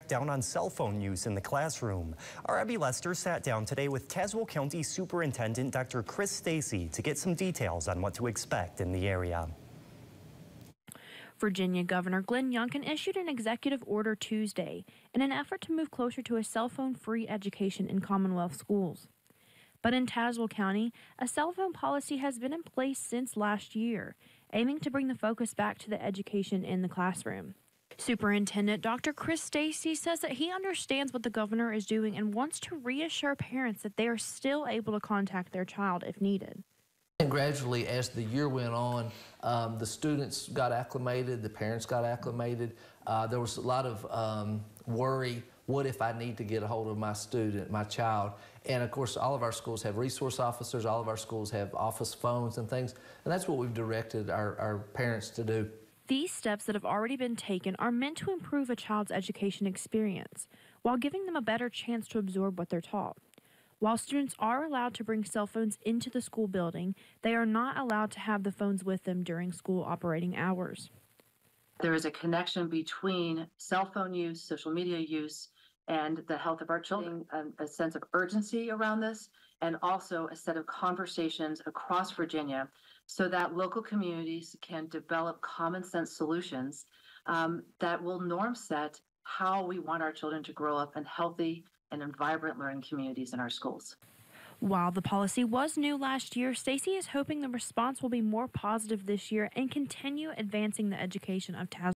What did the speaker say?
down on cell phone use in the classroom. Our Abby Lester sat down today with Tazewell County Superintendent Dr. Chris Stacy to get some details on what to expect in the area. Virginia Governor Glenn Youngkin issued an executive order Tuesday in an effort to move closer to a cell phone-free education in Commonwealth schools. But in Tazewell County, a cell phone policy has been in place since last year, aiming to bring the focus back to the education in the classroom. Superintendent Dr. Chris Stacy says that he understands what the governor is doing and wants to reassure parents that they are still able to contact their child if needed. And gradually, as the year went on, the students got acclimated, the parents got acclimated. There was a lot of worry, what if I need to get a hold of my student, my child? And of course, all of our schools have resource officers, all of our schools have office phones and things, and that's what we've directed our parents to do. These steps that have already been taken are meant to improve a child's education experience, while giving them a better chance to absorb what they're taught. While students are allowed to bring cell phones into the school building, they are not allowed to have the phones with them during school operating hours. There is a connection between cell phone use, social media use, and the health of our children, a sense of urgency around this, and also a set of conversations across Virginia so that local communities can develop common sense solutions that will norm set how we want our children to grow up in healthy and in vibrant learning communities in our schools. While the policy was new last year, Stacy is hoping the response will be more positive this year and continue advancing the education of Tazewell.